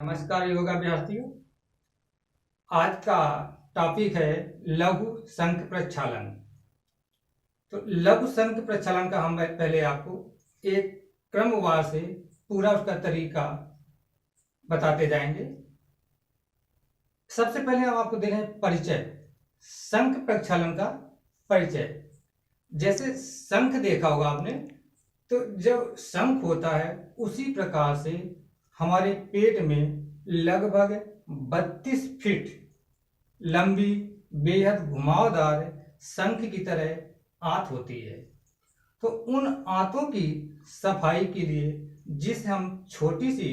नमस्कार योगाभ्यासियों। आज का टॉपिक है लघु शंख प्रक्षालन। तो लघु शंख प्रक्षालन का हम पहले आपको एक क्रमवार से पूरा उसका तरीका बताते जाएंगे। सबसे पहले हम आपको दे रहे हैं परिचय, शंख प्रक्षालन का परिचय। जैसे शंख देखा होगा आपने, तो जब शंख होता है उसी प्रकार से हमारे पेट में लगभग 32 फीट लंबी बेहद घुमावदार शंख की तरह आंत होती है। तो उन आंतों की सफाई के लिए जिस हम छोटी सी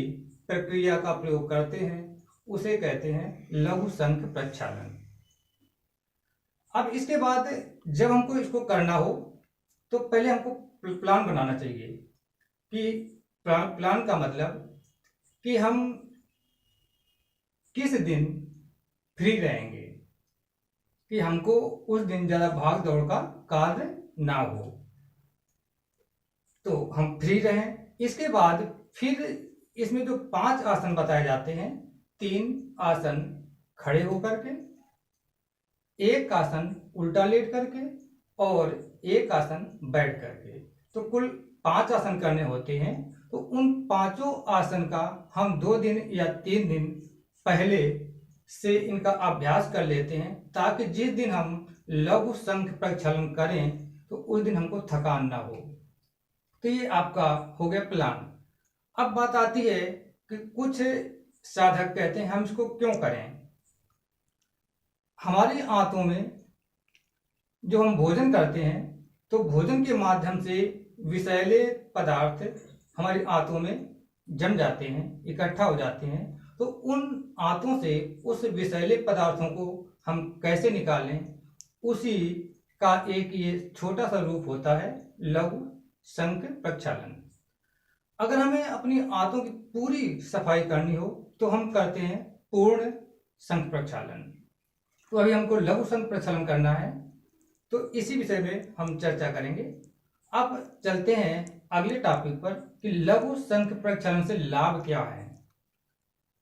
प्रक्रिया का प्रयोग करते हैं उसे कहते हैं लघु शंख प्रक्षालन। अब इसके बाद जब हमको इसको करना हो तो पहले हमको प्लान बनाना चाहिए कि प्लान का मतलब कि हम किस दिन फ्री रहेंगे, कि हमको उस दिन ज़्यादा भाग दौड़ का कार्य ना हो, तो हम फ्री रहें। इसके बाद फिर इसमें जो 5 आसन बताए जाते हैं, 3 आसन खड़े होकर के, 1 आसन उल्टा लेट करके और 1 आसन बैठ करके, तो कुल 5 आसन करने होते हैं। तो उन 5 आसन का हम 2 दिन या 3 दिन पहले से इनका अभ्यास कर लेते हैं, ताकि जिस दिन हम लघु शंख प्रक्षालन करें तो उस दिन हमको थकान ना हो। तो ये आपका हो गया प्लान। अब बात आती है कि कुछ साधक कहते हैं हम इसको क्यों करें। हमारी आंतों में जो हम भोजन करते हैं तो भोजन के माध्यम से विषैले पदार्थ हमारी आंतों में जम जाते हैं, इकट्ठा हो जाते हैं। तो उन आंतों से उस विषैले पदार्थों को हम कैसे निकालें, उसी का एक ये छोटा सा रूप होता है लघु शंख प्रक्षालन। अगर हमें अपनी आंतों की पूरी सफाई करनी हो तो हम करते हैं पूर्ण शंख प्रक्षालन। तो अभी हमको लघु शंख प्रक्षालन करना है, तो इसी विषय में हम चर्चा करेंगे। अब चलते हैं अगले टॉपिक पर कि लघु शंख प्रक्षालन से लाभ क्या है।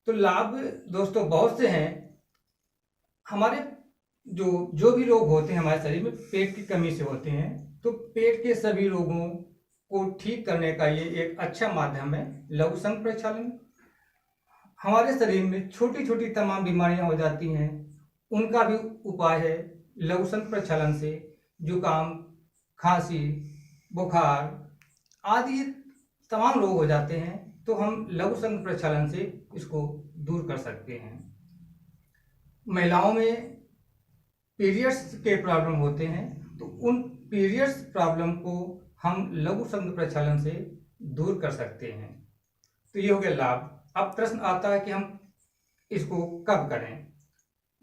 तो लाभ दोस्तों बहुत से हैं। हमारे जो भी रोग होते हैं हमारे शरीर में पेट की कमी से होते हैं, तो पेट के सभी रोगों को ठीक करने का ये एक अच्छा माध्यम है लघु शंख प्रक्षालन। हमारे शरीर में छोटी छोटी तमाम बीमारियां हो जाती हैं, उनका भी उपाय है लघु शंख प्रक्षालन से। जुकाम, खांसी, बुखार आदि तमाम रोग हो जाते हैं, तो हम लघु शंख प्रक्षालन से इसको दूर कर सकते हैं। महिलाओं में पीरियड्स के प्रॉब्लम होते हैं, तो उन पीरियड्स प्रॉब्लम को हम लघु शंख प्रक्षालन से दूर कर सकते हैं। तो ये हो गया लाभ। अब प्रश्न आता है कि हम इसको कब करें।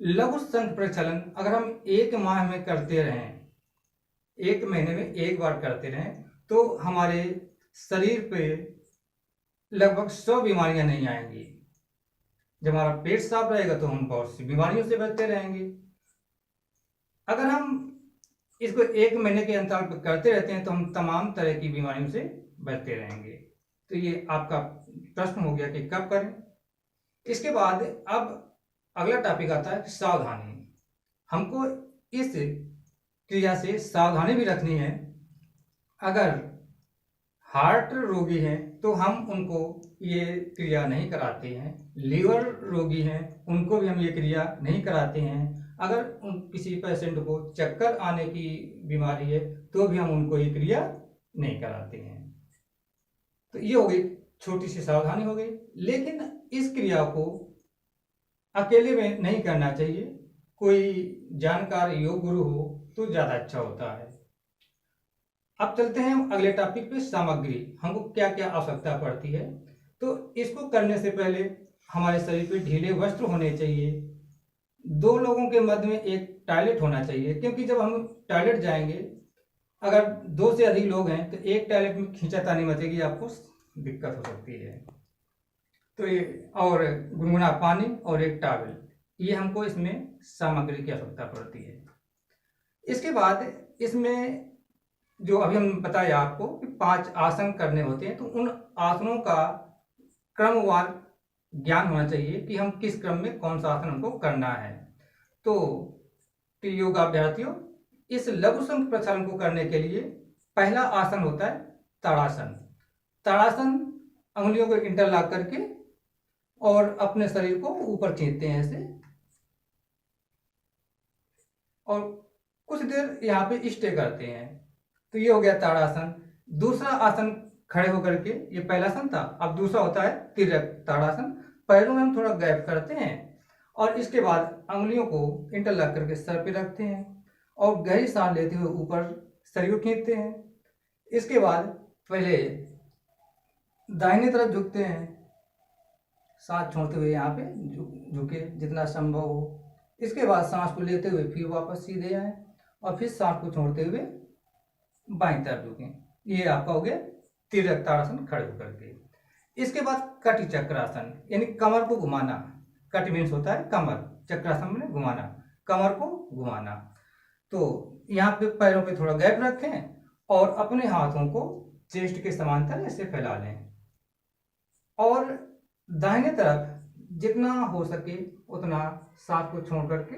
लघु शंख प्रक्षालन अगर हम 1 माह में करते रहें, 1 महीने में 1 बार करते रहें, तो हमारे शरीर पे लगभग 100 बीमारियां नहीं आएंगी। जब हमारा पेट साफ रहेगा तो हम बहुत सी बीमारियों से बचते रहेंगे। अगर हम इसको 1 महीने के अंतराल पर करते रहते हैं तो हम तमाम तरह की बीमारियों से बचते रहेंगे। तो ये आपका प्रश्न हो गया कि कब करें। इसके बाद अब अगला टॉपिक आता है सावधानी। हमको इस क्रिया से सावधानी भी रखनी है। अगर हार्ट रोगी हैं तो हम उनको ये क्रिया नहीं कराते हैं, लीवर रोगी हैं उनको भी हम ये क्रिया नहीं कराते हैं, अगर किसी पेशेंट को चक्कर आने की बीमारी है तो भी हम उनको ये क्रिया नहीं कराते हैं। तो ये हो गई छोटी सी सावधानी हो गई। लेकिन इस क्रिया को अकेले में नहीं करना चाहिए, कोई जानकार योग गुरु हो तो ज़्यादा अच्छा होता है। अब चलते हैं अगले टॉपिक पे, सामग्री। हमको क्या क्या आवश्यकता पड़ती है। तो इसको करने से पहले हमारे शरीर पे ढीले वस्त्र होने चाहिए। 2 लोगों के मध्य में एक टॉयलेट होना चाहिए, क्योंकि जब हम टॉयलेट जाएंगे, अगर 2 से अधिक लोग हैं तो एक टॉयलेट में खींचातानी मचेगी, आपको दिक्कत हो सकती है। तो ये और गुनगुना पानी और एक टॉवल, ये हमको इसमें सामग्री की आवश्यकता पड़ती है। इसके बाद इसमें जो अभी हम बताया आपको कि 5 आसन करने होते हैं, तो उन आसनों का क्रमवार ज्ञान होना चाहिए कि हम किस क्रम में कौन सा आसन हमको करना है। तो प्रिय योगाभ्यार्थियों, इस लघु शंख प्रक्षालन को करने के लिए पहला आसन होता है ताड़ासन। ताड़ासन अंगुलियों को इंटरलॉक करके और अपने शरीर को ऊपर खींचते हैं ऐसे, और कुछ देर यहाँ पे स्टे करते हैं। तो ये हो गया ताड़ासन। दूसरा आसन खड़े होकर के, ये पहला आसन था, अब दूसरा होता है तिर्यक ताड़ासन। पैरों में हम थोड़ा गैप करते हैं और इसके बाद अंगुलियों को इंटरलॉक करके सर पे रखते हैं और गहरी सांस लेते हुए ऊपर शरीर को खींचते हैं। इसके बाद पहले दाहिने तरफ झुकते हैं, सांस छोड़ते हुए यहाँ पे झुके जितना संभव हो। इसके बाद सांस को लेते हुए फिर वापस सीधे आए और फिर सांस को छोड़ते हुए बाईं तरफ झुकें। ये आपका हो गया तिर्यक ताड़ासन खड़े होकर के। इसके बाद कटि चक्रासन, यानी कमर को घुमाना। कटि मीन्स होता है कमर, चक्रासन में घुमाना, कमर को घुमाना। तो यहाँ पे पैरों पे थोड़ा गैप रखें और अपने हाथों को चेस्ट के समांतर ऐसे फैला लें और दाहिने तरफ जितना हो सके उतना सांस को छोड़ करके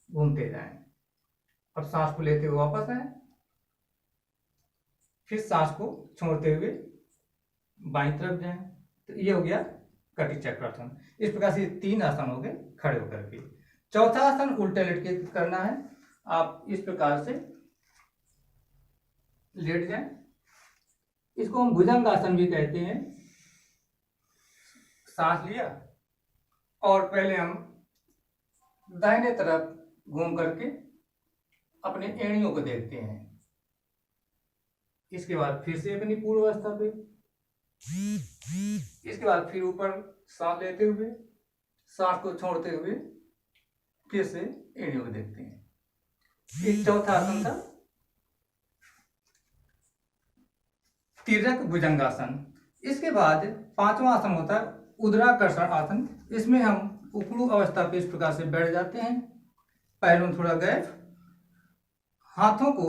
घूमते जाएं। अब सांस को लेते हुए वापस आए, फिर सांस को छोड़ते हुए बाईं तरफ जाएं। तो ये हो गया कटि चक्रासन। इस प्रकार से 3 आसन हो गए खड़े होकर के। चौथा आसन उल्टे लेट के करना है। आप इस प्रकार से लेट जाएं। इसको हम भुजंग आसन भी कहते हैं। सांस लिया और पहले हम दाहिने तरफ घूम करके अपने एड़ियों को देखते हैं। इसके बाद फिर से अपनी पूर्व अवस्था पे, इसके बाद फिर ऊपर सांस लेते हुए, सांस को छोड़ते हुए फिर से एड़ियों को देखते हैं। ये चौथा आसन था तिर्यक भुजंगासन। इसके बाद 5वां आसन होता है उदराकर्षण आसन। इसमें हम उपलू अवस्था पे इस प्रकार से बैठ जाते हैं, पैरों में थोड़ा गैप, हाथों को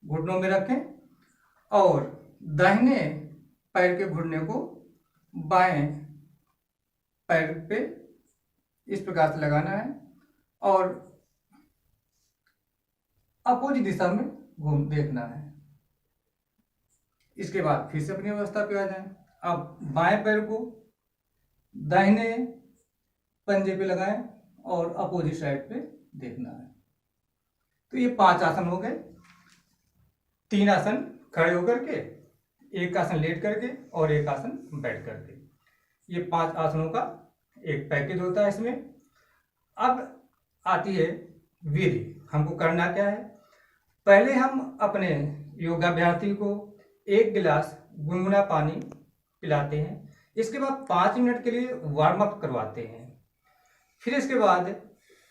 घुटनों में रखें और दाहिने पैर के घुटने को बाएं पैर पे इस प्रकार से लगाना है और अपोजिट दिशा में घूम देखना है। इसके बाद फिर से अपनी अवस्था पे आ जाएं। अब बाएं पैर को दाहिने पंजे पे लगाएं और अपोजिट साइड पे देखना है। तो ये 5 आसन हो गए। 3 आसन खड़े होकर के, एक आसन लेट करके और एक आसन बैठ करके। ये 5 आसनों का एक पैकेज होता है इसमें। अब आती है विधि, हमको करना क्या है। पहले हम अपने योगाभ्यार्थी को 1 गिलास गुनगुना पानी पिलाते हैं। इसके बाद 5 मिनट के लिए वार्म अप करवाते हैं। फिर इसके बाद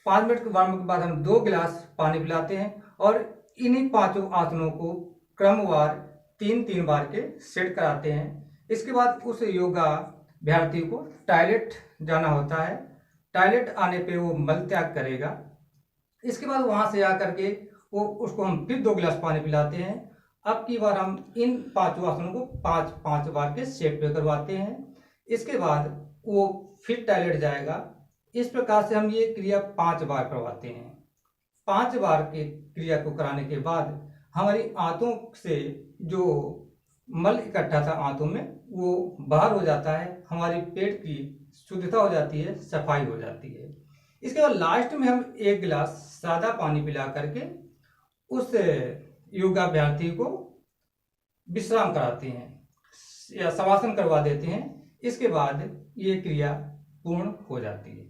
5 मिनट के वार्म अप के बाद हम 2 गिलास पानी पिलाते हैं और इन्हीं 5 आसनों को क्रमवार 3-3 बार के सेट कराते हैं। इसके बाद उस योगाभ्यार्थी को टॉयलेट जाना होता है। टॉयलेट आने पे वो मल त्याग करेगा। इसके बाद वहां से आकर के उसको हम फिर 2 गिलास पानी पिलाते हैं। अब की बार हम इन 5 आसनों को 5-5 बार के सेट पे करवाते हैं। इसके बाद वो फिर टॉयलेट जाएगा। इस प्रकार से हम ये क्रिया 5 बार करवाते हैं। 5 बार की क्रिया को कराने के बाद हमारी आंतों से जो मल इकट्ठा था आंतों में वो बाहर हो जाता है, हमारी पेट की शुद्धता हो जाती है, सफाई हो जाती है। इसके बाद लास्ट में हम 1 गिलास सादा पानी पिला करके उस योगाभ्यार्थी को विश्राम कराते हैं या शवासन करवा देते हैं। इसके बाद ये क्रिया पूर्ण हो जाती है।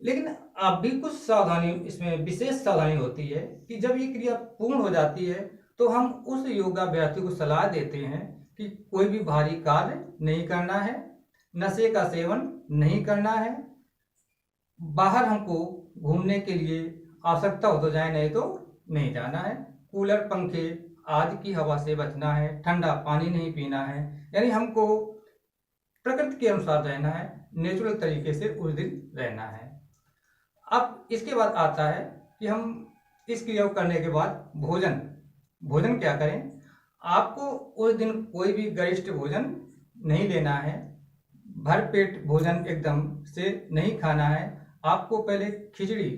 लेकिन अब भी कुछ सावधानी, इसमें विशेष सावधानी होती है कि जब ये क्रिया पूर्ण हो जाती है तो हम उस योगाभ्यार्थी को सलाह देते हैं कि कोई भी भारी कार्य नहीं करना है, नशे का सेवन नहीं करना है, बाहर हमको घूमने के लिए आवश्यकता हो तो जाए, नहीं तो नहीं जाना है, कूलर पंखे आदि की हवा से बचना है, ठंडा पानी नहीं पीना है। यानी हमको प्रकृति के अनुसार रहना है, नेचुरल तरीके से उस दिन रहना है। अब इसके बाद आता है कि हम इस क्रिया को करने के बाद भोजन क्या करें। आपको उस दिन कोई भी गरिष्ठ भोजन नहीं लेना है। भरपेट भोजन एकदम से नहीं खाना है। आपको पहले खिचड़ी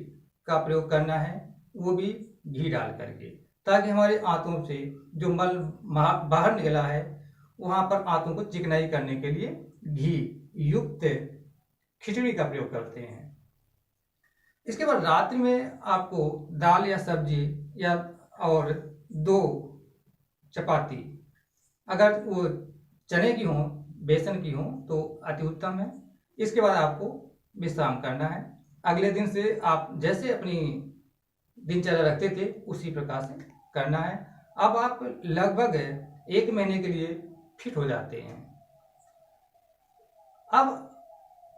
का प्रयोग करना है, वो भी घी डाल करके, ताकि हमारे आंतों से जो मल बाहर निकला है वहाँ पर आंतों को चिकनाई करने के लिए घी युक्त खिचड़ी का प्रयोग करते हैं। इसके बाद रात्रि में आपको दाल या सब्जी या और 2 चपाती, अगर वो चने की हो, बेसन की हो तो अति उत्तम है। इसके बाद आपको विश्राम करना है। अगले दिन से आप जैसे अपनी दिनचर्या रखते थे उसी प्रकार से करना है। अब आप लगभग 1 महीने के लिए फिट हो जाते हैं। अब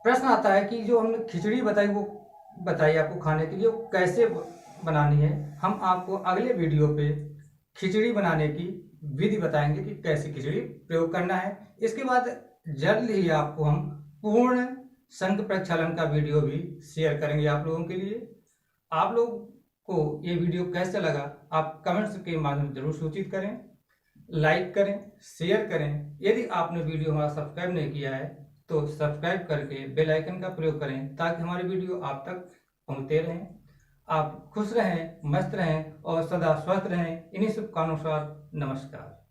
प्रश्न आता है कि जो हमने खिचड़ी बताई, वो बताइए आपको खाने के लिए वो कैसे बनानी है। हम आपको अगले वीडियो पे खिचड़ी बनाने की विधि बताएंगे कि कैसे खिचड़ी प्रयोग करना है। इसके बाद जल्द ही आपको हम पूर्ण संघ प्रक्षालन का वीडियो भी शेयर करेंगे आप लोगों के लिए। आप लोग को ये वीडियो कैसे लगा आप कमेंट्स के माध्यम से जरूर सूचित करें, लाइक करें, शेयर करें। यदि आपने वीडियो हमारा सब्सक्राइब नहीं किया है तो सब्सक्राइब करके बेल आइकन का प्रयोग करें, ताकि हमारी वीडियो आप तक पहुंचते रहें। आप खुश रहें, मस्त रहें और सदा स्वस्थ रहें। इन्हीं शुभकामनाओं के साथ नमस्कार।